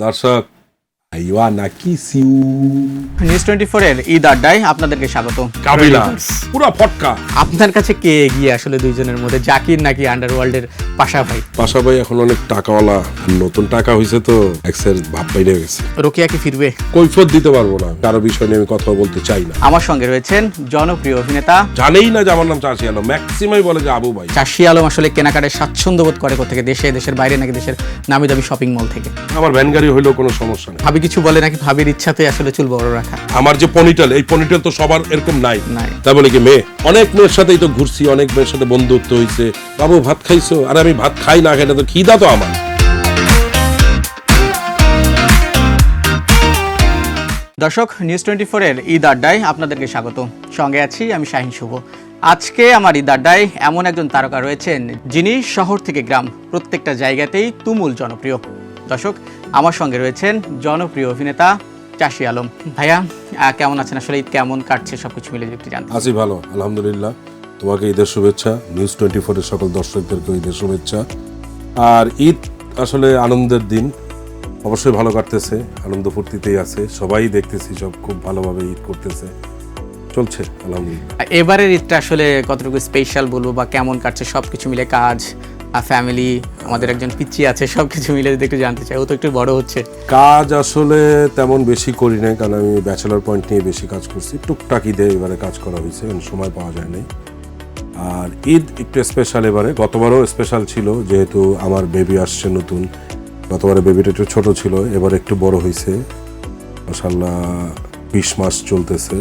দর্শক আইওয়া নাকি see you news 24 এর ঈদ আড্ডায় আপনাদেরকে স্বাগত। কাবিলাস পুরো ফটকা। আপনার কাছে কে এগিয়ে আসলে দুইজনের মধ্যে, জাকির নাকি আন্ডারওয়ার্ল্ডের পাশা ভাই? পাশা ভাই এখন অনেক টাকাওয়ালা, নতুন টাকা হয়েছে তো এক্সের ভাব বাইরে গেছে। রোকিয়া কি ফিরবে? কৈফিয়ত দিতে পারবো না, কারো বিষয় নিয়ে আমি কথা বলতে চাই না। আমার সঙ্গে রয়েছেন জনপ্রিয় অভিনেতা, জানেই না যে আমার নাম চাষি আলম, ম্যাক্সিমাই বলে যে আবু ভাই। চাষি আলম আসলে কেনাকাটায় স্বাচ্ছন্দ্য বোধ করে কোথেকে? দেশে, দেশের বাইরে নাকি দেশের নামি দামি শপিং মল থেকে? আমার ভ্যান গাড়ি হইলেও কোনো সমস্যা নেই। ভাবি কিছু বলে নাকি ভাবির ইচ্ছাতে আসলে চুল বড় রাখা? আমার যে পনিটেল, এই পনিটেল তো সবার এরকম নাই। তাই বলে কি মেয়ে? অনেক মেয়ের সাথেই তো ঘুরছি, অনেক মেয়ের সাথে বন্ধুত্ব হয়েছে। বাবু ভাত খাইছো? আর আমি ভাত খাই না, এটা তো খিদা তো আমার। দর্শক, নিউজ 24 এর ঈদ আড্ডায় আপনাদেরকে স্বাগত। সঙ্গে আছি আমি শাহিন শুভ। আজকে আমার ঈদ আড্ডায় এমন একজন তারকা রয়েছেন যিনি শহর থেকে গ্রাম প্রত্যেকটা জায়গাতেই তুমুল জনপ্রিয়। দর্শক, আমার সঙ্গে রয়েছেন জনপ্রিয় অভিনেতা চাষি আলম। ভাইয়া কেমন আছেন? আসলে ঈদ কেমন কাটছে সবকিছু মিলে একটু জানতে। আছি ভালো, আলহামদুলিল্লাহ। তোমাকে ঈদের শুভেচ্ছা, নিউজ 24 এর সকল দর্শকদেরকে ঈদের শুভেচ্ছা। আর ঈদ আসলে আনন্দের দিন, অবশ্যই ভালো কাটতেছে, আনন্দ ফুর্তিতেই আছে, সবাই দেখতেছি সব খুব ভালোভাবে ঈদ করতেছে, চলছে আলহামদুলিল্লাহ। এবারের ঈদটা আসলে কতটুকু স্পেশাল বলবো বা কেমন কাটছে সবকিছু মিলে, কাজ, ফ্যামিলি, আমাদের একজন পিচ্চি আছে, সবকিছু মিলে যদি একটু জানতে চাই। ও তো একটু বড় হচ্ছে। কাজ আসলে তেমন বেশি করি নাই, কারণ আমি ব্যাচেলর পয়েন্ট নিয়ে বেশি কাজ করছি। টুকটাক ঈদে এবারে কাজ করা হয়েছে, সময় পাওয়া যায় নাই। আর ঈদ একটু স্পেশাল এবারে, গতবারও স্পেশাল ছিল যেহেতু আমার বেবি আসছে নতুন। গতবারে বেবিটা একটু ছোট ছিল, এবার একটু বড় হয়েছে, মাশাআল্লাহ 20 মাস চলতেছে,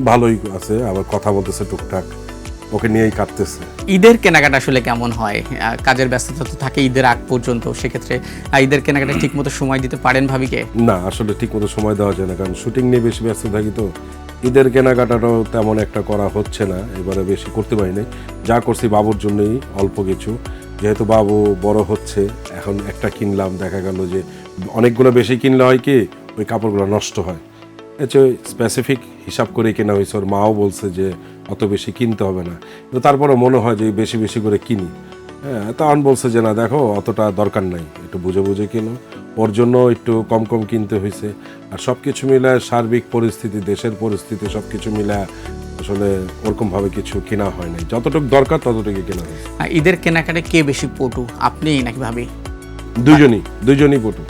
ভালোই আছে, আবার কথা বলতেছে টুকটাক, ওকে নিয়েই কাটতেছে। ঈদের কেনাকাটা আসলে কেমন হয়? কাজের ব্যস্ততা তো থাকে ঈদের আগ পর্যন্ত, সেক্ষেত্রে ঈদের কেনাকাটা ঠিক মতো সময় দিতে পারেন ভাবিকে? না, আসলে ঠিক মতো সময় দেওয়া যায় না, কারণ শুটিং নিয়ে বেশি ব্যস্ত থাকি তো। ঈদের কেনাকাটাটাও তেমন একটা করা হচ্ছে না, এবারে বেশি করতে পারি নাই। যা করছি বাবুর জন্যই অল্প কিছু, যেহেতু বাবু বড় হচ্ছে। এখন একটা কিনলাম, দেখা গেল যে অনেকগুলো বেশি কিনলে হয় কি ওই কাপড়গুলো নষ্ট হয়, এতে স্পেসিফিক হিসাব করে কেনা হয়েছে। ওর মাও বলছে যে অত বেশি কিনতে হবে না, কিন্তু তারপরে মনে হয় যে বেশি বেশি করে কিনি। হ্যাঁ, তখন বলছে যে না দেখো, অতটা দরকার নাই, একটু বুঝে বুঝে কিনো। ওর জন্য একটু কম কম কিনতে হয়েছে। আর সব কিছু মিলে সার্বিক পরিস্থিতি, দেশের পরিস্থিতি সব কিছু মিলে আসলে ওরকমভাবে কিছু কেনা হয় নাই, যতটুকু দরকার ততটুকু কেনা হয়েছে। ঈদের কেনাকাটায় কে বেশি পটু, আপনি নাকি ভাবি? দুইজনই পটু।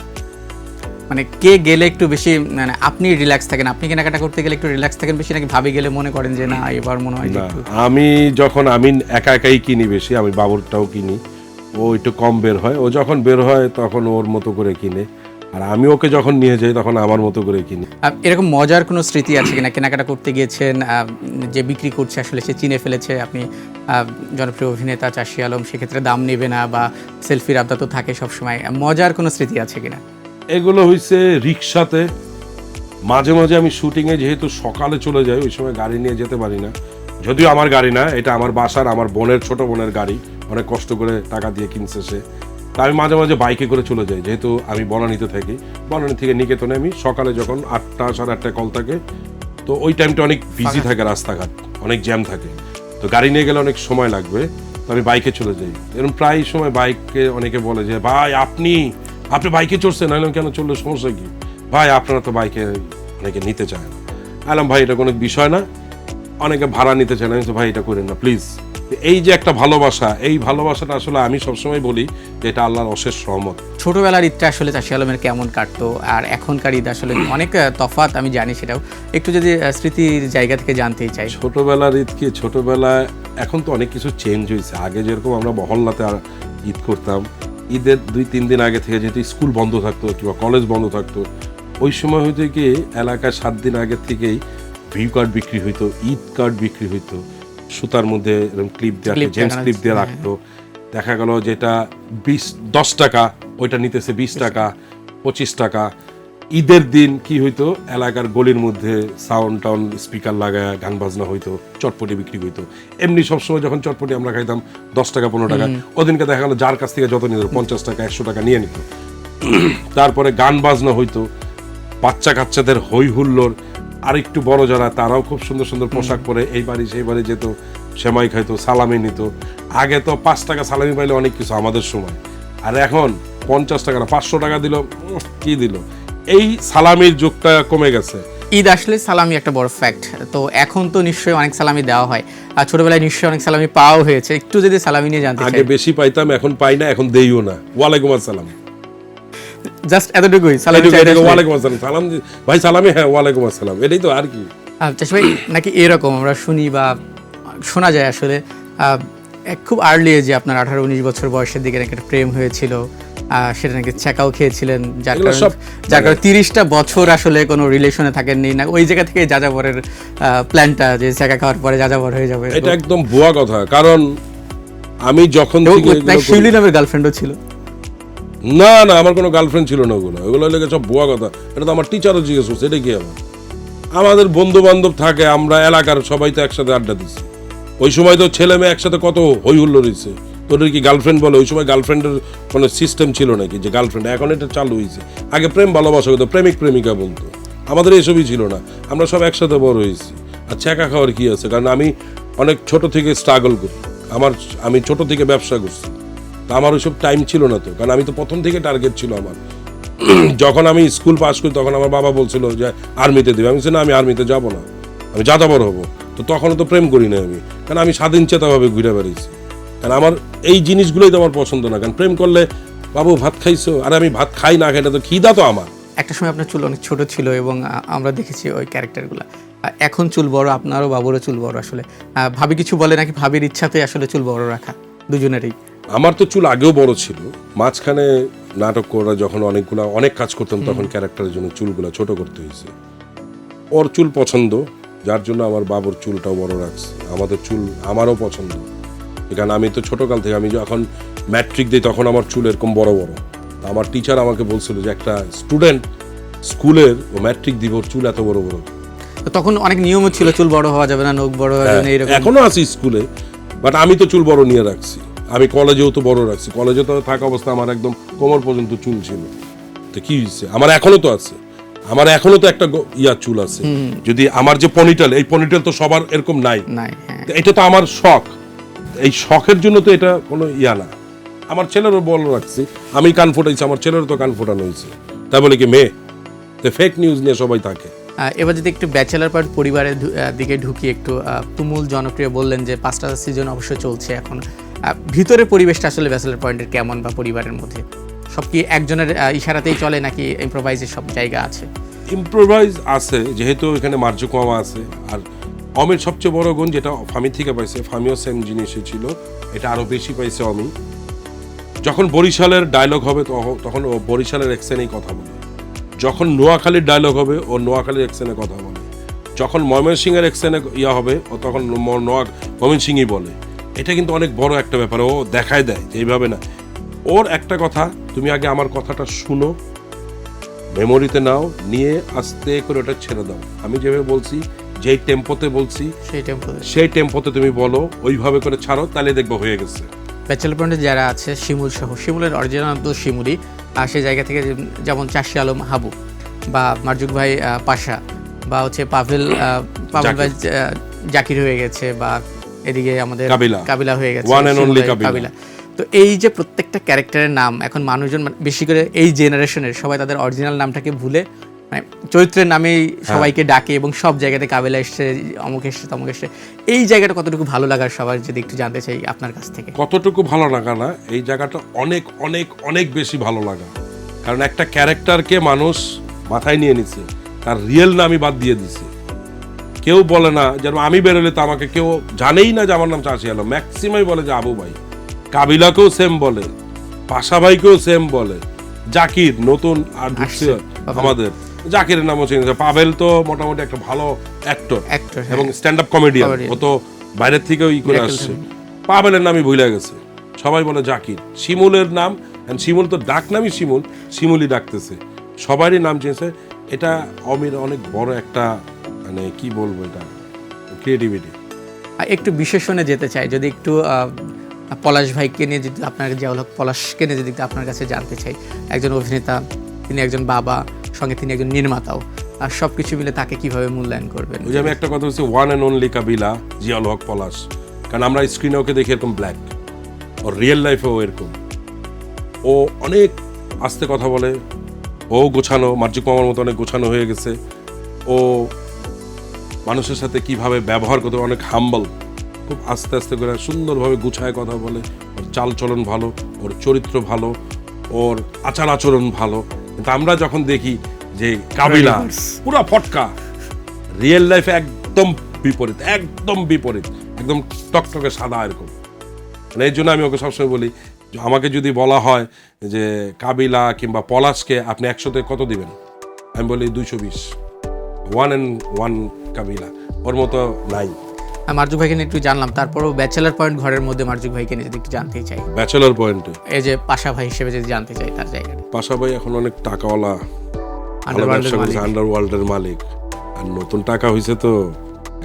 মানে কে গেলে একটু বেশি, মানে আপনি রিল্যাক্স থাকেন, আপনি কেনাকাটা করতে গেলে একটু রিল্যাক্স থাকেন বেশি, নাকি ভাবি গেলে মনে করেন যে না এবার মনে হয় যে একটু? আমি একা একাই কিনি বেশি, আমি বাবুরটাও কিনি। ও একটু কম বের হয়, ও যখন বের হয় তখন ওর মতো করে কিনে, আর আমি ওকে যখন নিয়ে যাই তখন আমার মতো করে কিনি। এরকম মজার কোনো স্মৃতি আছে কিনা? কেনাকাটা করতে গিয়েছেন, যে বিক্রি করছে আসলে সে চিনে ফেলেছে, আপনি জনপ্রিয় অভিনেতা চাষি আলম, সেক্ষেত্রে দাম নেবে না বা সেলফির আবদার তো থাকে সবসময়, মজার কোনো স্মৃতি আছে কিনা? এগুলো হয়েছে রিক্সাতে, মাঝে মাঝে আমি শুটিংয়ে যেহেতু সকালে চলে যাই, ওই সময় গাড়ি নিয়ে যেতে পারি না। যদিও আমার গাড়ি না, এটা আমার বাসার, আমার বোনের, ছোট বোনের গাড়ি, অনেক কষ্ট করে টাকা দিয়ে কিনছে সে। তা আমি মাঝে মাঝে বাইকে করে চলে যাই, যেহেতু আমি বনানীতে থাকি। বনানী থেকে নিকেতনে আমি সকালে যখন 8টা সাড়ে 8টায় কল থাকে, তো ওই টাইমটা অনেক বিজি থাকে, রাস্তাঘাট অনেক জ্যাম থাকে, তো গাড়ি নিয়ে গেলে অনেক সময় লাগবে, তো আমি বাইকে চলে যাই। এরকম প্রায় সময় বাইকে অনেকে বলে যে ভাই আপনি বাইকে চড়ছেন, আইলাম কেন, চললে সমস্যা কি? ভাই আপনারা তো বাইকে অনেকে নিতে চায় না। আইলাম ভাই এটা কোনো বিষয় না, অনেকে ভাড়া নিতে চায় না, আমি তো ভাই এটা করেন না প্লিজ। এই যে একটা ভালোবাসা, এই ভালোবাসাটা আসলে আমি সবসময় বলি যে এটা আল্লাহর অশেষ রহমত। ছোটবেলার ঈদটা আসলে চাষি আলমের কেমন কাটতো আর এখনকার ঈদ আসলে অনেক তফাৎ, আমি জানি, সেটাও একটু যদি স্মৃতির জায়গা থেকে জানতেই চাই। ছোটবেলার ঈদ কি, ছোটবেলায় এখন তো অনেক কিছু চেঞ্জ হয়েছে। আগে যেরকম আমরা মহল্লাতে ঈদ করতাম, ঈদের 2-3 দিন আগে থেকে যেহেতু স্কুল বন্ধ থাকতো কিংবা কলেজ বন্ধ থাকতো, ওই সময় হয়তো কি এলাকায় 7 দিন আগে থেকেই ভিউ কার্ড বিক্রি হইতো, ঈদ কার্ড বিক্রি হইতো, সুতার মধ্যে এরকম ক্লিপ দিয়ে, জেন্টস ক্লিপ দিয়ে রাখতো। দেখা গেল যেটা 10 টাকা, ওইটা নিতেছে 20 টাকা, 25 টাকা। ঈদের দিন কি হইতো, এলাকার গলির মধ্যে সাউন্ড টাউন স্পিকার লাগায় গান বাজনা হইতো, চটপটি বিক্রি হইতো। এমনি সবসময় যখন চটপটি আমরা খাইতাম 10 টাকা 15 টাকা, ওদিনকে দেখা গেলো যার কাছ থেকে যত নিত 50 টাকা 100 টাকা নিয়ে নিত। তারপরে গান বাজনা হইতো, বাচ্চা কাচ্চাদের হই হুল্লোড়, আর একটু বড় যারা তারাও খুব সুন্দর সুন্দর পোশাক পরে এই বাড়ি সেই বাড়ি যেত, সেমাই খাইতো, সালামি নিত। আগে তো 5 টাকা সালামি পাইলে অনেক কিছু আমাদের সময়, আর এখন 50 টাকা না 500 টাকা দিল, কি দিল। এই সালামির যুগটা কমে গেছে। ঈদ আসলে সালামি একটা বড় ফ্যাক্ট। তো এখন তো নিশ্চয়ই অনেক সালামি দেওয়া হয়, আর ছোটবেলায় নিশ্চয়ই অনেক সালামি পাওয়া হয়েছে। একটু যদি সালামি নিয়ে জানতে আগে চাই। বেশি পাইতাম, এখন পাই না, এখন দেইও না। ওয়ালাইকুম আসসালাম, জাস্ট এতটুকুই সালামি এটুকু, চাইতে এটুকু, আসলে। ওয়ালাইকুম আসসালাম, সালাম ভাই, সালামি, হ্যাঁ ওয়ালাইকুম আসসালাম, এটাই তো, আর কি। চাষি ভাই, নাকি এরকম আমরা শুনি বা শোনা যায় আসলে খুব আর্লি এজে আপনার 18-19 বছর বয়সের দিকে নাকি একটা প্রেম হয়েছিল, সেটা নাকি ছ্যাঁকাও খেয়েছিলেন, যার এগুলো কারণে সব যার কারণে 30টা বছর আসলে কোনো রিলেশনে থাকেননি, না ওই জায়গা থেকে যাযাবরের প্ল্যানটা যে ছ্যাঁকা খাওয়ার পরে যাযাবর হয়ে যাবে। এটা একদম ভুয়া কথা। কারণ আমি যখন থেকে এগুলো করি- শিউলি নামের গার্লফ্রেন্ডও ছিল। না না, আমার কোনো গার্লফ্রেন্ড ছিল না, ওগুলো লেগে সব ভুয়া কথা। এটা তো আমার টিচারও জিজ্ঞেস করছে, এটা কি আমাদের বন্ধু বান্ধব থাকে, আমরা এলাকার সবাই তো একসাথে আড্ডা দিচ্ছি। ওই সময় তো ছেলে মেয়ে একসাথে কত হই হুল্লো রয়েছে, তোদের কি গার্লফ্রেন্ড বলে? ওই সময় গার্লফ্রেন্ডের কোনো সিস্টেম ছিল নাকি যে গার্লফ্রেন্ড? এখন এটা চালু হয়েছে। আগে প্রেম ভালোবাসা হতো, প্রেমিক প্রেমিকা বলতো, আমাদের এসবই ছিল না। আমরা সব একসাথে বড় হয়েছি। আর ছ্যাঁকা খাওয়ার কি আছে? কারণ আমি অনেক ছোট থেকে স্ট্রাগল করি, আমি ছোট থেকে ব্যবসা করছি, তা আমার ওইসব টাইম ছিল না তো। কারণ আমি তো প্রথম থেকে টার্গেট ছিল আমার। যখন আমি স্কুল পাস করি তখন আমার বাবা বলছিল যে আর্মিতে দেবে, আমি বলছি না, আমি আর্মিতে যাব না, আমি যাযাবর হবো। তো তখনও তো প্রেম করি না আমি, কারণ আমি স্বাধীন চেতাভাবে ঘুরে বেড়াইছি। কারণ আমার এই জিনিসগুলোই তো আমার পছন্দ না। কারণ প্রেম করলে বাবু ভাত খাইছো, আর আমি ভাত খাই না, খেটা তো খিদা তো আমার। একটা সময় আপনার চুল অনেক ছোট ছিল এবং আমরা দেখেছি ওই ক্যারেক্টারগুলো। এখন চুল বড়, আপনারও বাবুরও চুল বড়। আসলে ভাবি কিছু বলে নাকি ভাবির ইচ্ছাতে আসলে চুল বড় রাখা দুজনেরই? আমার তো চুল আগেও বড় ছিল, মাঝখানে নাটক করা যখন অনেক কাজ করতাম তখন ক্যারেক্টারের জন্য চুলগুলো ছোট করতে হয়েছে। ওর চুল পছন্দ, যার জন্য আমার বাবুর চুলটাও বড় রাখছে। আমাদের চুল আমারও পছন্দ, কারণ আমি তো ছোটকাল থেকে, আমি যখন ম্যাট্রিক দিই তখন আমার চুল এরকম বড় বড়। আমার টিচার আমাকে বলছিল যে একটা স্টুডেন্ট স্কুলের ও ম্যাট্রিক দিব, ওর চুল এত বড় বড়। তো তখন অনেক নিয়মও ছিল, চুল বড় হওয়া যাবে না, নখ বড় হওয়া যাবে না, এরকম। এখনো আছি স্কুলে, বাট আমি তো চুল বড় নিয়ে রাখছি। আমি কলেজেও তো বড় রাখছি, কলেজে তো থাকা অবস্থা আমার একদম কোমর পর্যন্ত চুল ছিল। তো কি হয়েছে, আমার এখনো তো আছে, আমার এখনো তো একটা চুল আছে। যদি আমার যে পনিটেল, এই পনিটেল তো সবার এরকম নাই, হ্যাঁ। তো এটা তো আমার শখ, এই শখের জন্য তো এটা কোনো না। আমার ছেলেরও বড় রাখছি, আমি কান ফোটাইছি, আমার ছেলেরও তো কান ফোটানো হয়েছে। তাই বলে কি মেয়ে? তো ফেক নিউজ নিয়ে সবাই থাকে। এবার যদি একটু ব্যাচেলার পার্ট পরিবারের দিকে ঢুকি, একটু তুমুল জনপ্রিয় বললেন যে 5টা সিজন অবশ্যই চলছে এখন। ভিতরের পরিবেশটা আসলে ব্যাচেলার পয়েন্টের কেমন, বা পরিবারের মধ্যে সব কি একজনের ইশারাতেই চলে নাকি ইম্প্রোভাইজের সব জায়গা আছে? ইম্প্রোভাইজ আছে, যেহেতু এখানে মার্জুক মামা আছে। আর অমির সবচেয়ে বড় গুণ যেটা ফামি থেকে পাইছে, ফামিও সেম জিনিসই ছিল, এটা আরও বেশি পাইছে অমি। যখন বরিশালের ডায়লগ হবে তখন ও বরিশালের অ্যাকসেন্টেই কথা বলে, যখন নোয়াখালীর ডায়লগ হবে ও নোয়াখালীর অ্যাকসেন্টে কথা বলে, যখন ময়মনসিংহের অ্যাকসেন্টে হবে ও তখন ময়মনসিংহই বলে। এটা কিন্তু অনেক বড় একটা ব্যাপার, ও দেখায় দেয় যে এইভাবে না। ওর একটা কথা, তুমি আগে আমার কথাটা শুনো, মেমোরিতে নাও, নিয়ে আস্তে করে ওটা ছেড়ে দাও। আমি যেভাবে বলছি, যেই টেম্পোতে বলছি সেই টেম্পোতে তুমি বলো, ওইভাবে করে ছাড়ো, তাহলে দেখবো হয়ে গেছে। ব্যাচেলার পয়েন্টে যারা আছে, শিমুল সহ, শিমুলের অরিজিনাল তো শিমুলই, সেই জায়গা থেকে যেমন চাষি আলম হাবু, বা মার্জুক ভাই পাশা, বা হচ্ছে পাভেল ভাই জাকির হয়ে গেছে, বা এদিকে আমাদের কাবিলা হয়ে গেছে, ওয়ান এন্ড অনলি কাবিলা। তো এই যে প্রত্যেকটা ক্যারেক্টারের নাম এখন মানুষজন, বেশি করে এই জেনারেশনের সবাই তাদের অরিজিনাল নামটাকে ভুলে মানে চরিত্রের নামেই সবাইকে ডাকে, এবং সব জায়গাতে কাবিলা এসছে, অমুক এসছে, তমুক এসছে। এই জায়গাটা কতটুকু ভালো লাগার সবার যদি একটু জানতে চাই আপনার কাছ থেকে। কতটুকু ভালো লাগা না, এই জায়গাটা অনেক অনেক অনেক বেশি ভালো লাগা। কারণ একটা ক্যারেক্টারকে মানুষ মাথায় নিয়ে নিছে, তার রিয়েল নামই বাদ দিয়ে দিছে। কেউ বলে না, যেমন আমি বেরোলে তো আমাকে কেউ জানেই না যে আমার নাম চাষি আলম, ম্যাক্সিমাই বলে যে আবু ভাই। কাবিলাকেও সেম বলে, পাশা ভাইকেও সেম বলে, জাকির নতুন আর ঢুকছে আমাদের, জাকিরের নামও চেঞ্জ। পাভেল তো মোটামুটি একটা ভালো অ্যাক্টর এবং স্ট্যান্ড আপ কমেডিয়ান, ও তো বাইরের থেকেও করে আসছে। পাভেলের নামই ভুলে গেছে, সবাই বলে জাকির। শিমুলের নাম, শিমুল তো ডাক নামই শিমুলই ডাকতেছে, সবারই নাম চেয়েছে। এটা অমির অনেক বড় একটা, মানে কি বলবো, এটা ক্রিয়েটিভিটি। একটু বিশেষণে যেতে চাই, যদি একটু পলাশ ভাইকে নিয়ে যদি আপনার জিয়াউল হক পলাশকে নিয়ে যদি আপনার কাছে জানতে চাই, একজন অভিনেতা, তিনি একজন বাবা, সঙ্গে তিনি একজন নির্মাতাও, আর সব কিছু মিলে তাকে কিভাবে মূল্যায়ন করবেন? ওই যে আমি একটা কথা বলছি, ওয়ান অ্যান্ড অনলি কাবিলা, জিয়াউল হক পলাশ। কারণ আমরা স্ক্রিনে ওকে দেখি এরকম ব্ল্যাক, ওর রিয়েল লাইফেও এরকম। ও অনেক আস্তে কথা বলে, ও গোছানো, মার্জিক মামার মতো অনেক গোছানো হয়ে গেছে। ও মানুষের সাথে কিভাবে ব্যবহার করতে, অনেক হাম্বল, খুব আস্তে আস্তে করে সুন্দরভাবে গুছায় কথা বলে। ওর চাল চলন ভালো, ওর চরিত্র ভালো, ওর আচার আচরণ ভালো। কিন্তু আমরা যখন দেখি যে কাবিলা পুরা ফটকা, রিয়েল লাইফে একদম বিপরীত, একদম বিপরীত, একদম টকটকে সাদা এরকম। মানে এই জন্য আমি ওকে সবসময় বলি, আমাকে যদি বলা হয় যে কাবিলা কিংবা পলাশকে আপনি 100-তে কত দিবেন, আমি বলি 220, 1 কাবিলা, ওর মতো নাই। মার্জুক ভাইকে নিয়ে একটু জানলাম, তারপরও ব্যাচেলার পয়েন্ট ঘরের মধ্যে মার্জুক ভাইকে নিয়ে যদি একটু জানতেই চাই, ব্যাচেলর পয়েন্টে এই যে পাশা ভাই হিসেবে যদি জানতে চাই তার জায়গাটা। পাশা ভাই এখন অনেক টাকাওয়ালা, আন্ডারওয়ার্ল্ডের মালিক, আর নতুন টাকা হয়েছে তো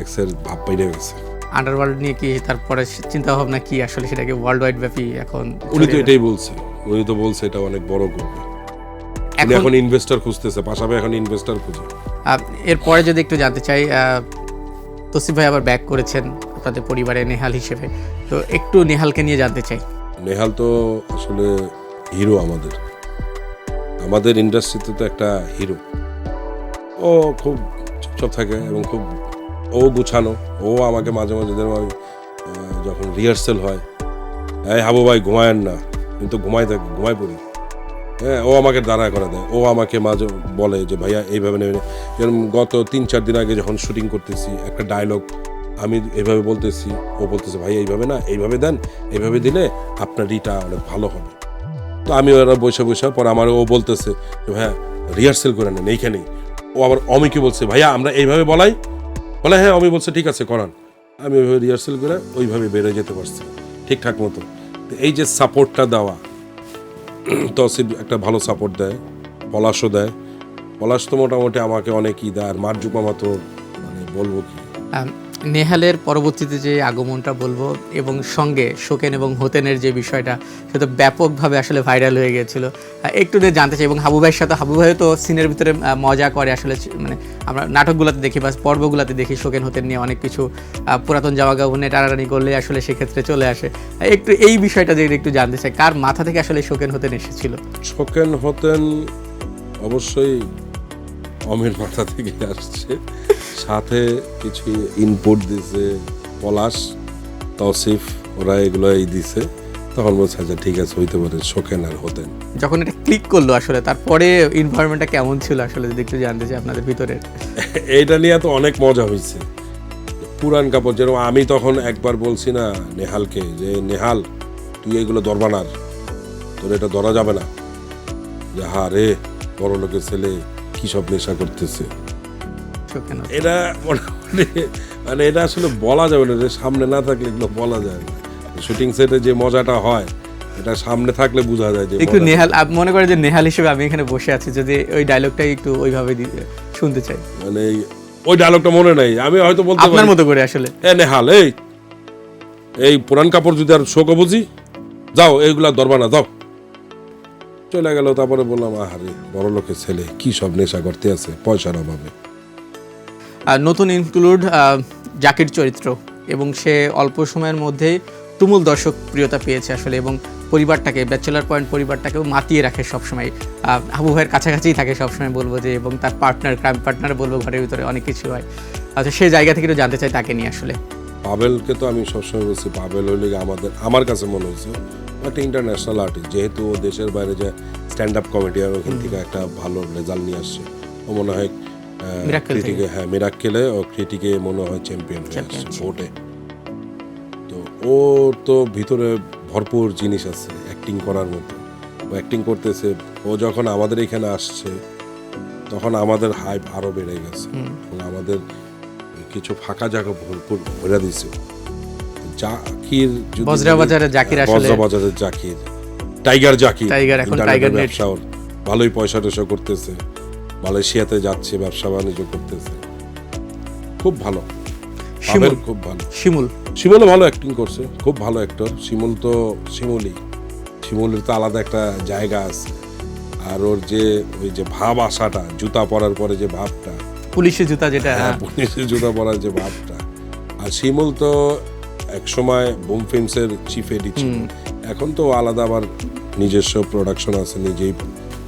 এক্সের ভাব পাইরে গেছে। আন্ডারওয়ার্ল্ড নিয়ে কি তারপরে চিন্তা ভাবনা কি আসলে, সেটাকে ওয়ার্ল্ড ওয়াইড ব্যাপী এখন? উনি তো এটাই বলছে, উনি তো বলছে এটা অনেক বড় করবে। এখন ইনভেস্টর খুঁজতেছে, পাশা ভাই এখন ইনভেস্টর খুঁজে। এরপরে যদি একটু জানতে চাই, তসিফ ভাই আবার ব্যাক করেছেন আপনাদের পরিবারে নেহাল হিসেবে, তো একটু নেহালকে নিয়ে জানতে চাই। নেহাল তো আসলে হিরো, আমাদের ইন্ডাস্ট্রিতে তো একটা হিরো। ও খুব চুপচাপ থাকে এবং খুব ও গুছানো। ও আমাকে মাঝে মাঝে যখন রিহার্সেল হয়, এই হাবু ভাই ঘুমায়েন না, কিন্তু ঘুমাই পড়ি। হ্যাঁ, ও আমাকে দাঁড়া করে দেয়। ও আমাকে মাঝে বলে যে ভাইয়া এইভাবে নেবেন। যেরকম গত 3-4 দিন আগে যখন শুটিং করতেছি, একটা ডায়লগ আমি এইভাবে বলতেছি, ও বলতেছে ভাইয়া এইভাবে না, এইভাবে দেন, এইভাবে দিলে আপনার ইটা অনেক ভালো হবে। তো আমি ওরা বসে পরে আমার ও বলতেছে যে ভাইয়া রিহার্সেল করে নেন এইখানেই। ও আবার অমিকে বলছে ভাইয়া আমরা এইভাবে বলে হ্যাঁ, অমি বলছে ঠিক আছে করান। আমি ওইভাবে রিহার্সেল করে ওইভাবে বেড়ে যেতে পারছি ঠিকঠাক মতো। এই যে সাপোর্টটা দেওয়া, তসিফ একটা ভালো সাপোর্ট দেয়, পলাশও দেয়। পলাশ তো মোটামুটি আমাকে অনেকই দেয়, আর মার্জুক মামা তো মানে বলবো কি। নেহালের পরবর্তীতে যে আগমনটা বলবো, এবং সঙ্গে শোকেন এবং হোতেনের যে বিষয়টা, সেটা ব্যাপকভাবে আসলে ভাইরাল হয়ে গিয়েছিল। একটু জানতে চাই, এবং হাবু ভাইয়ের সাথে, হাবু ভাইও তো সিনের ভিতরে মজা করে আসলে, মানে আমরা নাটকগুলোতে দেখি বা পর্বগুলোতে দেখি শোকেন হোতেন নিয়ে অনেক কিছু পুরাতন জামা কাপড় নিয়ে টানাটানি করলে আসলে সেক্ষেত্রে চলে আসে। একটু এই বিষয়টা যদি একটু জানতে চাই, কার মাথা থেকে আসলে শোকেন হোতেন এসেছিল? শোকেন হোতেন অবশ্যই অমির মাথা থেকে আসছে, সাথে কিছু ইনপুট দিছে পলাশ, তসিফ, ওরা এগুলোই দিছে। তখন বলছে আচ্ছা ঠিক আছে, হইতে পারে শোকেন আর হোতেন। যখন এটা ক্লিক করলো আসলে, তারপরে এনভায়রনমেন্টটা কেমন ছিল আসলে, যদি একটু জানতে চাই আপনাদের ভিতরে। এইটা নিয়ে তো অনেক মজা হয়েছে। পুরান কাপড়, যেরকম আমি তখন একবার বলছি না নেহালকে যে নেহাল তুই এগুলো ধরবা না, তোর এটা ধরা যাবে না, যে হা রে বড় লোকের ছেলে কি সব নেশা করতেছে। এটা মানে এটা আসলে বলা যাবে না, যে সামনে না থাকলে এগুলো বলা যায় না। শুটিং সেটে যে মজাটা হয়, এটা সামনে থাকলে বোঝা যায়। যে একটু নেহাল, মনে করে যে নেহাল হিসেবে আমি এখানে বসে আছি, যদি ওই ডায়লগটাই একটু ওইভাবে শুনতে চাই। মানে ওই ডায়লগটা মনে নাই, আমি হয়তো বলতে পারি আপনার মতো করে আসলে, এ নেহাল এই পুরান কাপড় যদি আর শোক বুঝি, যাও এইগুলা ধরবা না, যাও। চলে গেল। তারপরে বললাম আহারে বড় লোকের ছেলে কি সব নেশা করতে আছে পয়সার অভাবে। নতুন ইনক্লুড জাকির চরিত্র, এবং সে অল্প সময়ের মধ্যেই তুমুল দর্শক প্রিয়তা পেয়েছে আসলে, এবং পরিবারটাকে, ব্যাচেলার পয়েন্ট পরিবারটাকেও মাতিয়ে রাখে সবসময়। হাবু ভাইয়ের কাছাকাছিই থাকে সবসময় বলবো যে, এবং তার পার্টনার, ক্রাইম পার্টনার বলবো, ঘরের ভিতরে অনেক কিছু হয়। আচ্ছা, সেই জায়গা থেকে একটু জানতে চাই তাকে নিয়ে আসলে। পাবেলকে তো আমি সবসময় বলছি, পাবেল হইলে আমার কাছে মনে হয়েছে একটা ইন্টারন্যাশনাল আর্টিস্ট, যেহেতু ও দেশের বাইরে যে স্ট্যান্ড আপ কমেডি আর ওখান থেকে একটা ভালো রেজাল্ট নিয়ে আসছে। ও মনে হয় ক্রিটিকে, হ্যাঁ মিরাক্কেলে ও ক্রিটিকে মনে হয় চ্যাম্পিয়ন হয়ে আসছে ভোটে। তো ও তো ভিতরে ভরপুর জিনিস আছে অ্যাক্টিং করার মতো, ও অ্যাক্টিং করতেছে। ও যখন আমাদের এখানে আসছে তখন আমাদের হাইপ আরো বেড়ে গেছে, আমাদের কিছু ফাঁকা জায়গা ভরপুর ভরে দিছে। জাকির, বজ্রাবাজারের জাকির, আসলে বজ্রাবাজারের জাকির, টাইগার জাকির, এখন টাইগার নেট, ভালোই পয়সা টয়সা করতেছে, মালয়েশিয়াতে যাচ্ছে, ব্যবসা বাণিজ্য করতেছে, খুব ভালো। পাবেল খুব ভালো। শিমুলও ভালো অ্যাক্টিং করছে, খুব ভালো অ্যাক্টর। শিমুলের তো আলাদা একটা জায়গা আছে। আর ওর যে ওই যে ভাব আসাটা, জুতা পরার পরে যে ভাবটা, পুলিশের জুতা, যেটা পুলিশের জুতা পরার যে ভাবটা। আর শিমুল তো একসময় বুম ফিল্মসের চিফ এডিট ছিল, এখন তো আলাদা আবার নিজস্ব প্রোডাকশন আছে, নিজেই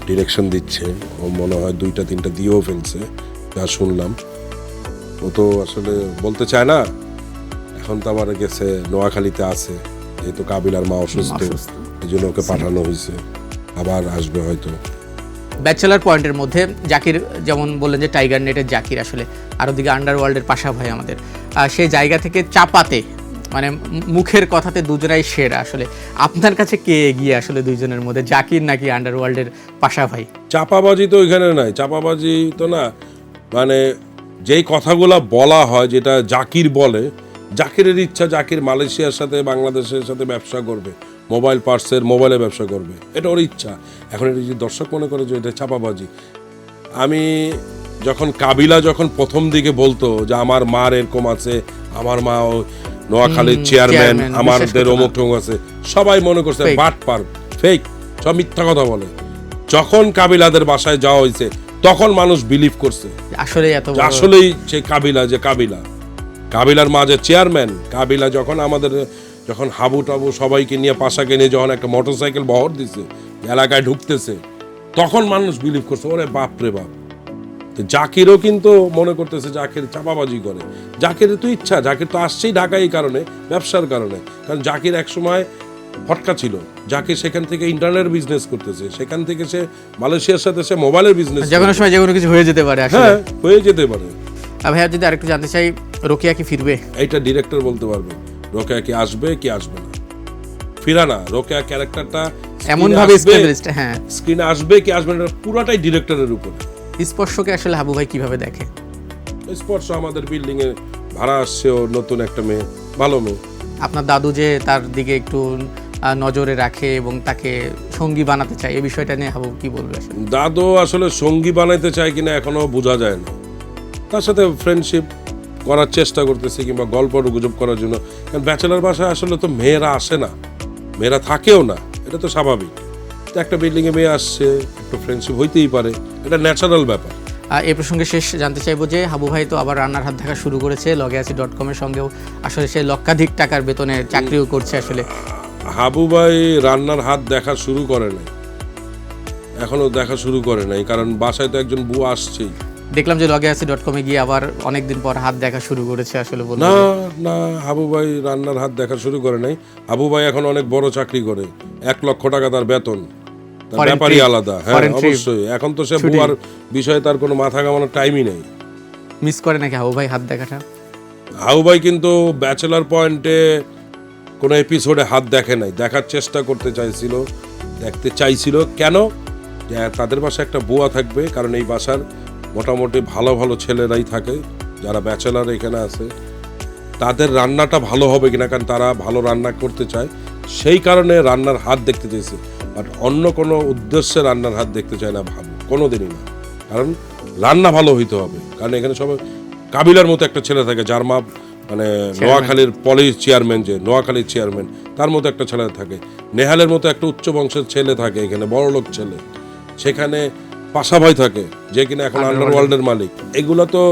ডিরেকশন দিচ্ছে, ও মনে হয় 2-3টা দিয়েও ফেলছে যা শুনলাম। ও তো আসলে বলতে চায় না, এখন তো আবার গেছে নোয়াখালীতে আছে, যেহেতু কাবিলার মা অসুস্থ, এই জন্য ওকে পাঠানো হয়েছে, আবার আসবে হয়তো। ব্যাচেলার পয়েন্টের মধ্যে জাকির যেমন বললেন যে টাইগার নেটের জাকির আসলে, আর ওদিকে আন্ডারওয়ার্ল্ডের পাশা ভাই আমাদের, সেই জায়গা থেকে চাপাতে মানে মুখের কথাতে দুজনাই সেরা। আসলে আপনার কাছে কে এগিয়ে আসলে দুইজনের মধ্যে, জাকির নাকি আন্ডারওয়ার্ল্ডের পাশা ভাই? চাপাবাজি তো ওইখানে নাই, চাপাবাজি তো না, মানে যেই কথাগুলা বলা হয়, যেটা জাকির বলে, জাকিরের ইচ্ছা জাকির মালয়েশিয়ার সাথে বাংলাদেশের সাথে ব্যবসা করবে, মোবাইল পার্টসের মোবাইলে ব্যবসা করবে, এটা ওর ইচ্ছা। এখন এটা যদি দর্শক মনে করে যে এটা চাপাবাজি, আমি যখন কাবিলা যখন প্রথম দিকে বলতো যে আমার মার এরকম আছে, আমার মা ও নোয়াখালীর চেয়ারম্যান, আমাদের অমুক টমুক আছে, সবাই মনে করছে বাটপার, ফেক, সব মিথ্যা কথা বলে। যখন কাবিলাদের বাসায় যাওয়া হয়েছে তখন মানুষ বিলিভ করছে আসলেই সে কাবিলা, যে কাবিলার মা যে চেয়ারম্যান, কাবিলা যখন আমাদের যখন হাবু টাবু সবাইকে নিয়ে পাশাকে নিয়ে যখন একটা মোটরসাইকেল বহর দিছে, এলাকায় ঢুকতেছে, তখন মানুষ বিলিভ করছে, ওরে বাপ রে বাপ। জাকিরও কিন্তু মনে করতেছে জাকির চাপাবাজি করে। জাকিরের তো ইচ্ছা, জাকির তো আসছেই ঢাকা এই কারণে, ব্যবসার কারণে। কারণ জাকির একসময় ফটকা ছিল, জাকির সেখান থেকে ইন্টারনেট বিজনেস করতেছে, সেখান থেকে সে মালয়েশিয়ার সাথে সে মোবাইলের বিজনেস, যে কোনো সময় যে কোনো কিছু হয়ে যেতে পারে। হ্যাঁ, হয়ে যেতে পারে। ভাইয়া যদি আরেকটু জানতে চাই, রোকেয়া কি ফিরবে? এইটা ডিরেক্টর বলতে পারবে, রোকেয়া কি আসবে কি আসবে না। ফিরা না, রোকেয়া ক্যারেক্টারটা এমন ভাবে এস্টাবলিশড, হ্যাঁ, স্ক্রিনে আসবে কি আসবে না পুরাটাই ডিরেক্টরের উপরে। স্পর্শকে আসলে হাবু ভাই কিভাবে দেখে? স্পর্শ আমাদের বিল্ডিং এ ভাড়া আসছে, ও নতুন একটা মেয়ে, ভালো মেয়ে। আপনার দাদু যে তার দিকে একটু নজরে রাখে এবং তাকে সঙ্গী বানাতে চায়, এই বিষয়টা নিয়ে হাবু কি বলবে? দাদু আসলে সঙ্গী বানাইতে চায় কিনা এখনো বোঝা যায় না, তার সাথে ফ্রেন্ডশিপ করার চেষ্টা করতেছে, কিংবা গল্প গুজব করার জন্য। কারণ ব্যাচেলার বাসায় আসলে তো মেয়েরা আসে না, মেয়েরা থাকেও না, এটা তো স্বাভাবিক। তো একটা বিল্ডিংয়ে মেয়ে আসছে, একটু ফ্রেন্ডশিপ হইতেই পারে, এটা ন্যাচারাল ব্যাপার। এই প্রসঙ্গে শেষ জানতে চাইবো যে হাবু ভাই তো আবার রান্নার হাত দেখা শুরু করেছে, লগেআছি.com এর সঙ্গেও আসলে সে লক্ষাধিক টাকার বেতনের চাকরিও করছে। আসলে হাবু ভাই রান্নার হাত দেখা শুরু করে নাই, এখনো দেখা শুরু করে নাই, কারণ বাসায় তো একজন বুয়া আসছেই। দেখলাম যে লগেআছি.com এ গিয়ে আবার অনেকদিন পর হাত দেখা শুরু করেছে। আসলে না না, হাবু ভাই রান্নার হাত দেখা শুরু করে নাই। হাবু ভাই এখন অনেক বড় চাকরি করে, 1 লক্ষ টাকা তার বেতন, তার ব্যাপারই আলাদা। হ্যাঁ, অবশ্যই। এখন তো সে বুয়ার বিষয়ে তার কোনো মাথা ঘামানোর টাইমই নেই। মিস করে নাকি হাবু ভাই হাত দেখাটা? হাবু ভাই কিন্তু ব্যাচেলার পয়েন্টে কোনো এপিসোডে হাত দেখে নাই, দেখার চেষ্টা করতে চাইছিল, দেখতে চাইছিল। কেন? যে তাদের বাসায় একটা বুয়া থাকবে, কারণ এই বাসার মোটামুটি ভালো ভালো ছেলেরাই থাকে যারা ব্যাচেলার এখানে আছে, তাদের রান্নাটা ভালো হবে কিনা, কারণ তারা ভালো রান্না করতে চায়, সেই কারণে রান্নার হাত দেখতে চেয়েছে। বাট অন্য কোনো উদ্দেশ্যে রান্নার হাত দেখতে চায় না ভালো, কোনোদিনই না। কারণ রান্না ভালো হইতে হবে, কারণ এখানে সবাই কাবিলার মতো একটা ছেলে থাকে, যার মা মানে নোয়াখালীর পলিস চেয়ারম্যান, যে নোয়াখালীর চেয়ারম্যান, তার মতো একটা ছেলে থাকে, নেহালের মতো একটা উচ্চ বংশের ছেলে থাকে এখানে, বড় লোক ছেলে, সেখানে পাশা ভাই থাকে যে কিনা এখন আন্ডারওয়ার্ল্ডের মালিক। এগুলো তো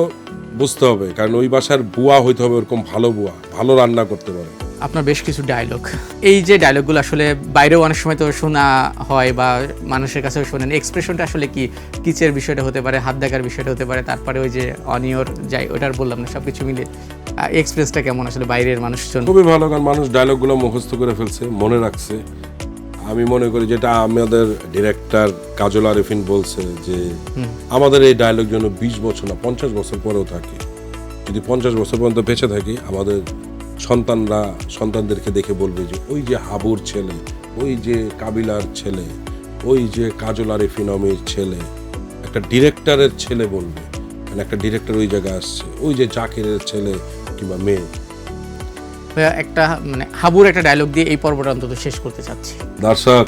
বুঝতে হবে, কারণ ওই বাসার বুয়া হইতে হবে ওরকম ভালো বুয়া, ভালো রান্না করতে পারে। আপনার বেশ কিছু ডায়লগ, এই যে ডায়লগগুলো আসলে বাইরেও অনেক সময় তো শোনা হয় বা মানুষের কাছেও শোনেন, এক্সপ্রেশনটা আসলে কি কিচের বিষয়টা হতে পারে, হাত দেখার বিষয়টা হতে পারে, তারপরে ওই যে অনিয়র যাই ওটার বললাম না, সবকিছু মিলে এক্সপ্রেসটা কেমন আসলে বাইরের মানুষজন? খুবই ভালো, কারণ মানুষ ডায়লগগুলো মুখস্থ করে ফেলছে, মনে রাখছে। আমি মনে করি যেটা আমাদের ডিরেক্টর কাজল আরিফিন বলছে যে আমাদের এই ডায়লগ যেন 20 বছর না 50 বছর পরেও থাকে। যদি 50 বছর পর্যন্ত বেঁচে থাকি, আমাদের সন্তানদেরকে দেখে বলবে যে ওই যে হাবুর ছেলে, ওই যে কাবিলার ছেলে, ওই যে কাজল আরিফিন অমির ছেলে, একটা ডিরেক্টরের ছেলে বলবে, মানে একটা ডিরেক্টর ওই জায়গায় আসছে, ওই যে জাকিরের ছেলে কিংবা মেয়ে। একটা মানে হাবুর একটা ডায়লগ দিয়ে এই পর্বটা অন্তত শেষ করতে চাচ্ছি। দর্শক,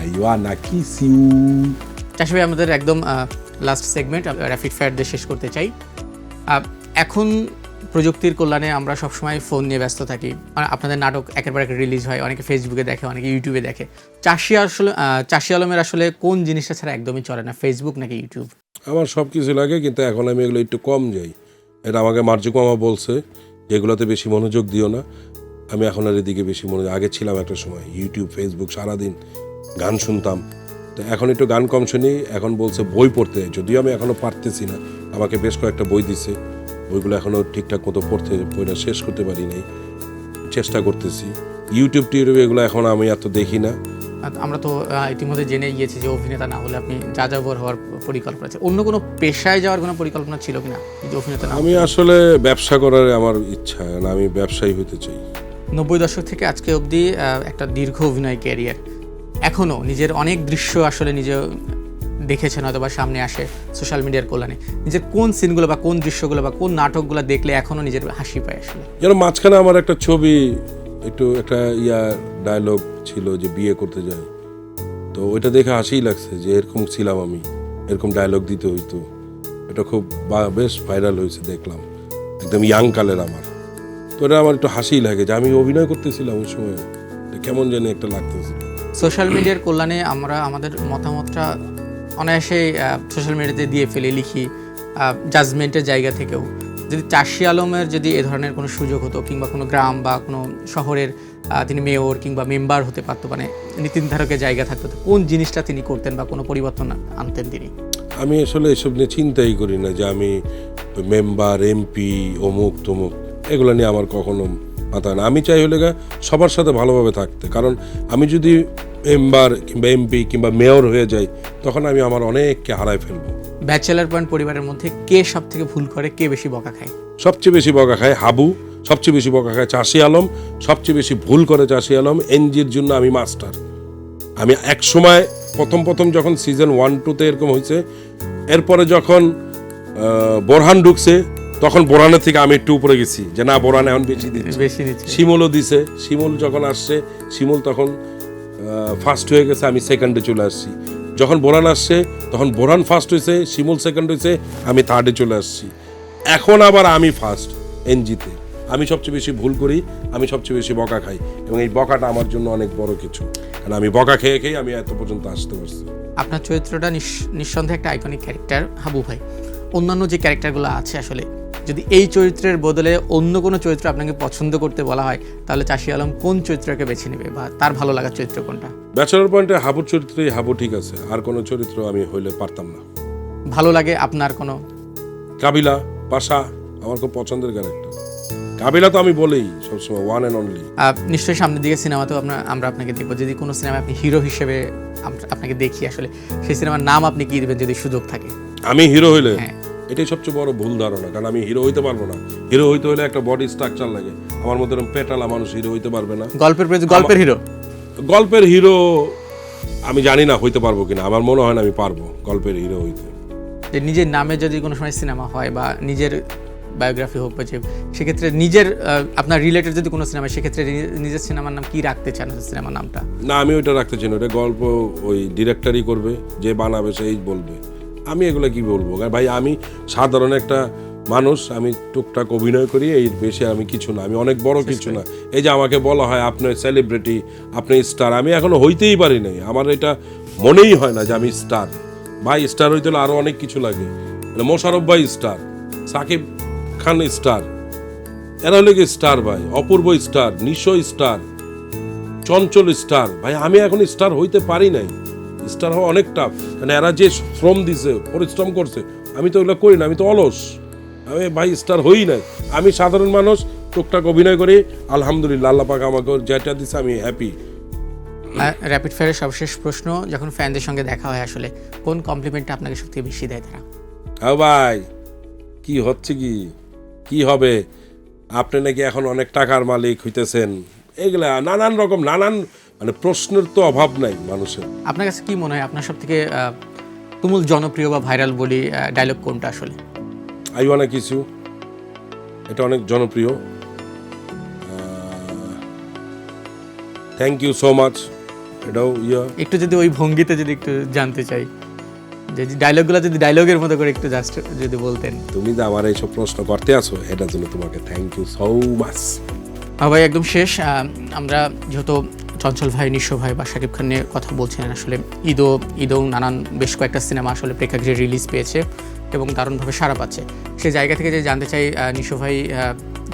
আইয়া নাকি সিউ চাষি ভাই, আমাদের একদম লাস্ট সেগমেন্ট র্যাপিড ফায়ার দিয়ে শেষ করতে চাই। এখন প্রযুক্তির কল্যাণে আমরা সবসময় ফোন নিয়ে ব্যস্ত থাকি, আপনাদের নাটক একের পর এক রিলিজ হয়, অনেকে ফেসবুকে দেখে, অনেকে ইউটিউবে দেখে। চাষি আলমের আসলে কোন জিনিসটা ছাড়া একদমই চলে না, ফেসবুক নাকি ইউটিউব? আমার সব কিছু লাগে, কিন্তু এখন আমি এগুলো একটু কম যাই। এটা আমাকে মার্জুক মামা বলছে, যেগুলোতে বেশি মনোযোগ দিও না। আমি এখন আর এদিকে বেশি মনোযোগ, আগে ছিলাম একটা সময় ইউটিউব ফেসবুক সারাদিন গান শুনতাম, তো এখন একটু গান কম শুনি, এখন বলছে বই পড়তে, যদিও আমি এখনও পারতেছি না। আমাকে বেশ কয়েকটা বই দিছে, বইগুলো এখনও ঠিকঠাক মতো পড়তে, বইটা শেষ করতে পারি নাই, চেষ্টা করতেছি। ইউটিউবে এগুলো এখন আমি এত দেখি না। আমরা তো ইতিমধ্যে জেনে গিয়েছি যে অভিনেতা না হলে আপনি যাযাবর হওয়ার পরিকল্পনা আছে। অন্য কোনো পেশায় যাওয়ার কোনো পরিকল্পনা ছিল কিনা যদি অভিনেতা না? আমি আসলে ব্যবসা করার আমার ইচ্ছা, না আমি ব্যবসায়ী হতে চাই। 90 দশক থেকে আজকে অবধি একটা দীর্ঘ অভিনয় ক্যারিয়ার, এখনও নিজের অনেক দৃশ্য আসলে নিজে দেখেছেন হয়তো বা সামনে আসে সোশ্যাল মিডিয়ার কল্যাণে। নিজের কোন সিনগুলো বা কোন দৃশ্যগুলো বা কোন নাটকগুলো দেখলে এখনও নিজের হাসি পায় আসলে? যেন মাঝখানে আমার একটা ছবি, একটু একটা ডায়লগ ছিল যে বিয়ে করতে যাই, তো ওইটা দেখে হাসিই লাগছে যে এরকম ছিলাম আমি, এরকম ডায়লগ দিতে হইতো। এটা খুব বেশ ভাইরাল হয়েছে, দেখলাম একদম ইয়াং কালের আমার। তো এটা আমার একটু হাসিই লাগে যে আমি অভিনয় করতেছিলাম ওই সময়, কেমন জানি একটা লাগতেছিল। সোশ্যাল মিডিয়ার কল্যাণে আমরা আমাদের মতামতটা অনায়াসেই সোশ্যাল মিডিয়াতে দিয়ে ফেলি, লিখি জাজমেন্টের জায়গা থেকেও। যদি চাষি আলমের যদি এ ধরনের কোনো সুযোগ হতো, কিংবা কোনো গ্রাম বা কোনো শহরের তিনি মেয়র কিংবা মেম্বার হতে পারতো, মানে নীতি নির্ধারকের জায়গা থাকতো, তো কোন জিনিসটা তিনি করতেন বা কোনো পরিবর্তন আনতেন তিনি? আমি আসলে এসব নিয়ে চিন্তাই করি না যে আমি মেম্বার, এমপি, অমুক তমুক, এগুলো নিয়ে আমার কখনো মাথা না। আমি চাই হলে সবার সাথে ভালোভাবে থাকতে, কারণ আমি যদি মেম্বার কিংবা এমপি কিংবা মেয়র হয়ে যাই, তখন আমি আমার অনেককে হারাই ফেলবো। ব্যাচেলার পয়েন্ট পরিবারের মধ্যে কে সব থেকে ভুল করে, কে বেশি বকা খায়? সবচেয়ে বেশি বকা খায় হাবু, সবচেয়ে বেশি বকা খায় চাষি আলম, সবচেয়ে বেশি ভুল করে চাষি আলম। এনজির জন্য আমি মাস্টার। আমি এক সময় প্রথম যখন সিজন 1-2-তে এরকম হয়েছে, এরপরে যখন বোরহান ঢুকছে, তখন বোরহানের থেকে আমি একটু উপরে গেছি যে না, বোরহান এখন বেশি দিচ্ছে। শিমুলও দিছে, শিমুল যখন আসছে, শিমুল তখন ফার্স্ট হয়ে গেছে, আমি সেকেন্ডে চলে আসছি। যখন বোরহান আসছে, তখন বোরহান ফার্স্ট হয়েছে, শিমুল সেকেন্ড হয়েছে, আমি থার্ডে চলে আসছি। এখন আবার আমি ফার্স্ট এনজিতে। আমি সবচেয়ে বেশি ভুল করি, আমি সবচেয়ে বেশি বকা খাই, এবং এই বকাটা আমার জন্য অনেক বড় কিছু, কারণ আমি বকা খেয়ে আমি এত পর্যন্ত আসতে পারছি। আপনার চরিত্রটা নিঃসন্দেহে একটা আইকনিক ক্যারেক্টার হাবু ভাই। অন্যান্য যে ক্যারেক্টারগুলো আছে, আসলে যদি এই চরিত্রের বদলে অন্য কোনো চরিত্র আপনাকে পছন্দ করতে বলা হয়, তাহলে চাষি আলম কোন চরিত্রকে বেছে নেবে বা তার ভালো লাগার চরিত্র কোনটা? ব্যাচেলর পয়েন্টে হাবুর চরিত্রেই হাবু ঠিক আছে, আর কোনো চরিত্র আমি হইলে পারতাম না। ভালো লাগে আপনার কোনো? কাবিলা, পাশা আমার খুব পছন্দের ক্যারেক্টার। কাবিলা তো আমি বলেই সবসময় ওয়ান অ্যান্ড অনলি। নিশ্চয়ই সামনের দিকে সিনেমাতেও আমরা আপনাকে দেখবো। যদি কোনো সিনেমা আপনি হিরো হিসেবে আপনাকে দেখি, আসলে সেই সিনেমার নাম আপনি কি দিবেন যদি সুযোগ থাকে? আমি হিরো হইলে? হ্যাঁ, এটাই সবচেয়ে বড় ভুল ধারণা, কারণ আমি হিরো হইতে পারবো না। হিরো হইতে হলে একটা বডি স্ট্রাকচার লাগে, আমার মতো পেটালা মানুষ হিরো হইতে পারবে না। গল্পের হিরো? গল্পের হিরো আমি জানি না হইতে পারবো কিনা, আমার মনে হয় না আমি পারবো গল্পের হিরো হইতে। যে নিজের নামে যদি কোনো সময় সিনেমা হয় বা নিজের বায়োগ্রাফি হোক, বা যে সেক্ষেত্রে নিজের আপনার রিলেটেড যদি কোনো সিনেমা, সেক্ষেত্রে নিজের সিনেমার নাম কি রাখতে চান সিনেমার নামটা? না, আমি ওইটা রাখতে চাই না। ওটা গল্প ওই ডিরেক্টরই করবে, যে বানাবে সেই বলবে। আমি এগুলো কি বলবো ভাই? আমি সাধারণ একটা মানুষ, আমি টুকটাক অভিনয় করি, এই বেশি আমি কিছু না, আমি অনেক বড় কিছু না। এই যে আমাকে বলা হয় আপনি সেলিব্রিটি, আপনি স্টার, আমি এখনো হইতেই পারি নাই। আমার এটা মনেই হয় না যে আমি স্টার। ভাই স্টার হইতে হলে আরো অনেক কিছু লাগে। মোশারফ ভাই স্টার, সাকিব খান স্টার, এরা হলে কি স্টার ভাই। অপূর্ব স্টার, নিশো স্টার, চঞ্চল স্টার। ভাই আমি এখন স্টার হইতে পারি নাই। স্টার হওয়া অনেক টাফ, কারণ এরা যে শ্রম দিছে, পরিশ্রম করছে, আমি তো ওগুলো করি না, আমি তো অলস। আমি ভাই স্টার হই নাই। আমি সাধারণ মানুষ, টুকটাক অভিনয় করি, আলহামদুলিল্লাহ, আল্লাহ পাক আমাকে যেটা দিচ্ছে আমি হ্যাপি। র্যাপিড ফায়ারের সর্বশেষ প্রশ্ন, যখন ফ্যানদের সঙ্গে দেখা হয়, আসলে কোন কমপ্লিমেন্টটা আপনাকে সবথেকে বেশি দেয় তারা? হ্যাঁ ভাই, কি হচ্ছে, কি হবে, আপনি নাকি এখন অনেক টাকার মালিক হইতেছেন, এগুলা নানান রকম মানে প্রশ্নের তো অভাব নাই মানুষের। আপনার কাছে কি মনে হয় আপনার সব থেকে তুমুল জনপ্রিয় বা ভাইরাল বলি ডায়লগ কোনটা আসলে? আই ওয়ানা কিস ইউ, এটা অনেক জনপ্রিয়। থ্যাংক ইউ সো মাচ, এটাও একটু যদি ওই ভঙ্গিতে যদি একটু জানতে চাই, যে ডায়লগগুলো যদি ডায়লগের মতো করে একটু জাস্ট যদি বলতেন। তুমি যে আমার এইসব প্রশ্ন করতে আসো, এটার জন্য তোমাকে থ্যাংক ইউ সো মাচ। ভাই একদম শেষ, আমরা যেহেতু চঞ্চল ভাই, নিশো ভাই বা শাকিব খান নিয়ে কথা বলছিলেন, আসলে ঈদও নানান বেশ কয়েকটা সিনেমা আসলে প্রেক্ষাগৃহে রিলিজ পেয়েছে এবং দারুণভাবে সাড়া পাচ্ছে। সেই জায়গা থেকে যে জানতে চাই, নিশো ভাই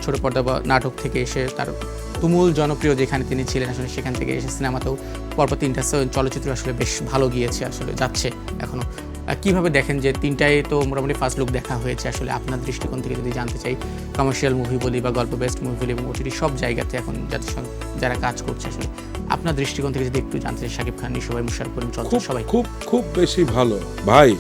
ছোট পর্দা বা নাটক থেকে এসে তার তুমুল জনপ্রিয় যেখানে তিনি ছিলেন আসলে সেখান থেকে এসে সিনেমাতেও পরপর 3টা চলচ্চিত্র আসলে বেশ ভালো গিয়েছে, আসলে যাচ্ছে এখনও। কিভাবে দেখেন যে 3টায় তো মোটামুটি ফার্স্ট লুক দেখা হয়েছে, আসলে আপনার দৃষ্টিকোণ থেকে যদি জানতে চাই, কমার্শিয়াল মুভি বলি বা গল্প বেস্ট মুভি বলি এবং ওটিটি সব জায়গাতে এখন যারা কাজ করছে, আসলে আপনার দৃষ্টিকোণ থেকে যদি একটু জানতে চাই, শাকিব খান, নিশো ভাই, মুশাররফ করিম, চঞ্চল সবাই খুব খুব বেশি ভালো ভাই।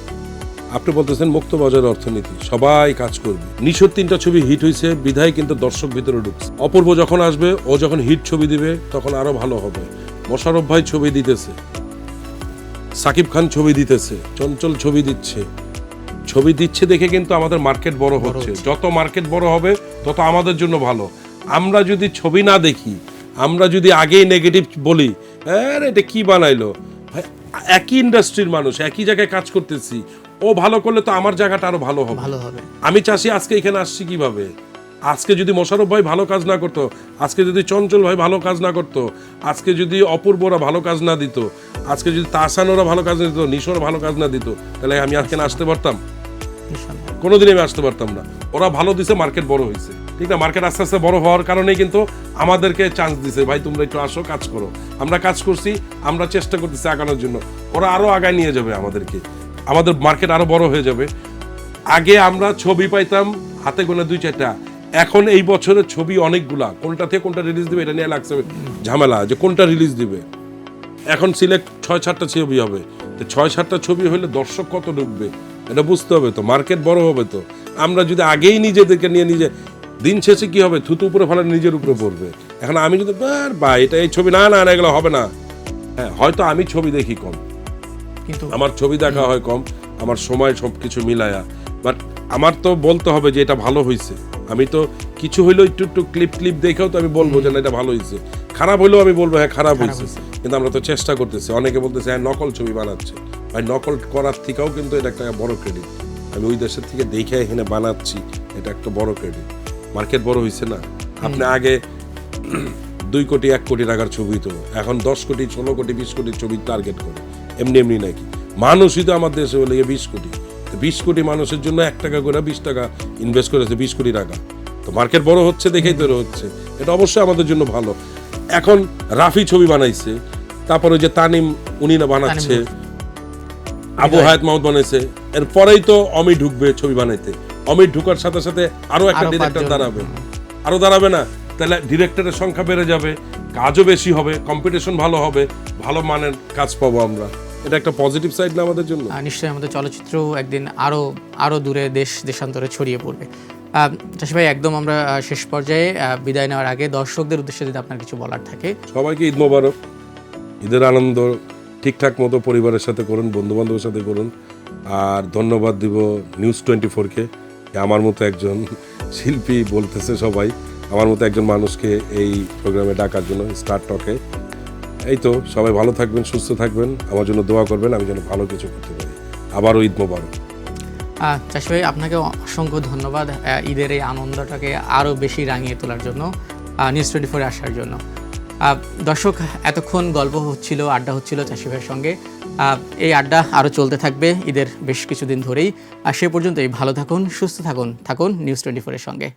আপনি বলতেছেন মুক্ত বাজার অর্থনীতি, সবাই কাজ করবে। নিশোর 3টা ছবি হিট হয়েছে বিধায় কিন্তু দর্শক ভিতরে ঢুকছে। অপূর্ব যখন আসবে, ও যখন হিট ছবি দিবে তখন আরো ভালো হবে। মোশাররফ ভাই ছবি দিতেছে, সাকিব খান ছবি দিতেছে, চঞ্চল ছবি দিচ্ছে দেখে কিন্তু আমাদের মার্কেট বড় হচ্ছে। যত মার্কেট বড় হবে তত আমাদের জন্য ভালো। আমরা যদি ছবি না দেখি, আমরা যদি আগেই নেগেটিভ বলি, আরে এটা কি বানাইলো, ভাই একই ইন্ডাস্ট্রির মানুষ, একই জায়গায় কাজ করতেছি, ও ভালো করলে তো আমার জায়গাটা আরো ভালো হবে। আমি চাষি আজকে এখানে আসছি কিভাবে, আজকে যদি মোশাররফ ভাই ভালো কাজ না করতো, আজকে যদি চঞ্চল ভাই ভালো কাজ না করতো, আজকে যদি অপূর্বরা ভালো কাজ না দিত, আজকে যদি তাহসানরা ভালো কাজ না দিত, নিশোরা ভালো কাজ না দিত, তাহলে আমি আজকে আসতে পারতাম? কোনোদিন আমি আসতে পারতাম না। ওরা ভালো দিছে, মার্কেট বড় হয়েছে, ঠিক না? মার্কেট আস্তে আস্তে বড় হওয়ার কারণেই কিন্তু আমাদেরকে চান্স দিছে, ভাই তোমরা একটু আসো, কাজ করো। আমরা কাজ করছি, আমরা চেষ্টা করতেছি আগানোর জন্য। ওরা আরো আগায় নিয়ে যাবে আমাদেরকে, আমাদের মার্কেট আরো বড় হয়ে যাবে। আগে আমরা ছবি পাইতাম হাতে গোনা 2-4টা, এখন এই বছরের ছবি অনেকগুলা, কোনটা থেকে কোনটা রিলিজ দিবে এটা নিয়ে লাগছে ঝামেলা, যে কোনটা রিলিজ দিবে। এখন সিলেক্ট 6-7টা ছবি হবে, তো 6-7টা ছবি হলে দর্শক কত ঢুকবে এটা বুঝতে হবে, তো মার্কেট বড় হবে। তো আমরা যদি আগেই নিজেদেরকে নিয়ে দিন শেষে কি হবে, থুতু উপরে ফেলে নিজের উপরে পড়বে। এখন আমি যদি বা এটা এই ছবি না এগুলো হবে না, হ্যাঁ হয়তো আমি ছবি দেখি কম, কিন্তু আমার ছবি দেখা হয় কম, আমার সময় সব কিছু মিলায়া, বাট আমার তো বলতে হবে যে এটা ভালো হয়েছে। আমি তো কিছু হইলেও একটু ক্লিপ দেখেও তো আমি বলবো যে না এটা ভালো হয়েছে, খারাপ হইলেও আমি বলবো হ্যাঁ খারাপ হয়েছে। কিন্তু আমরা তো চেষ্টা করতেছি। অনেকে বলতেছে হ্যাঁ নকল ছবি বানাচ্ছে, ভাই নকল করার থেকেও কিন্তু এটা একটা বড় ক্রেডিট। আমি ওই দেশের থেকে দেখে এখানে বানাচ্ছি, এটা একটা বড় ক্রেডিট। মার্কেট বড় হয়েছে না? আপনি আগে 2 কোটি 1 কোটি টাকার ছবি, তো এখন 10 কোটি 16 কোটি 20 কোটির ছবি টার্গেট করে। এমনি নাকি মানুষই তো আমার দেশে বলে 20 কোটি, 20 কোটি মানুষের জন্য 1 টাকা করে 20 টাকা ইনভেস্ট করেছে, 20 কোটি টাকা। তো মার্কেট বড় হচ্ছে দেখেই তো হচ্ছে, এটা অবশ্যই আমাদের জন্য ভালো। এখন রাফি ছবি বানাইছে, তারপরে যে তানিম উনি না বানাচ্ছে, আবু হায়াত মাহমুদ বানাইছে, এরপরেই তো অমিত ঢুকবে ছবি বানাইতে। অমিত ঢুকার সাথে সাথে আরো একটা ডিরেক্টর দাঁড়াবে না, তাহলে ডিরেক্টরের সংখ্যা বেড়ে যাবে, কাজও বেশি হবে, কম্পিটিশন ভালো হবে, ভালো মানের কাজ পাবো আমরা। এটা একটা পজিটিভ সাইড না আমাদের জন্য? নিশ্চয়ই আমাদের চলচ্চিত্র একদিন আরো দূরে দেশান্তরে ছড়িয়ে পড়বে। চাষি ভাই, একদম আমরা শেষ পর্যায়ে বিদায় নেওয়ার আগে দর্শকদের উদ্দেশ্যে যদি আপনার কিছু বলার থাকে। সবাইকে ঈদ মোবারক। ঈদের আনন্দ ঠিকঠাক মতো পরিবারের সাথে করুন, বন্ধু বান্ধবের সাথে করুন। আর ধন্যবাদ দিব নিউজ 24-কে, আমার মতো একজন শিল্পী বলতেছে সবাই, আমার মতো একজন মানুষকে এই প্রোগ্রামে ডাকার জন্য, স্টার টকে। এই তো, সবাই ভালো থাকবেন, সুস্থ থাকবেন, আমার জন্য দোয়া করবেন, আমি যেন ভালো কিছু করতে পারি। আবারও ঈদ মোবারক। চাষি ভাই, আপনাকে অসংখ্য ধন্যবাদ ঈদের এই আনন্দটাকে আরও বেশি রাঙিয়ে তোলার জন্য, নিউজ 24-এ আসার জন্য। দর্শক, এতক্ষণ গল্প হচ্ছিল, আড্ডা হচ্ছিল চাষি ভাইয়ের সঙ্গে। এই আড্ডা আরও চলতে থাকবে ঈদের বেশ কিছুদিন ধরেই। আর সে পর্যন্তই ভালো থাকুন, সুস্থ থাকুন নিউজ 24-এর সঙ্গে।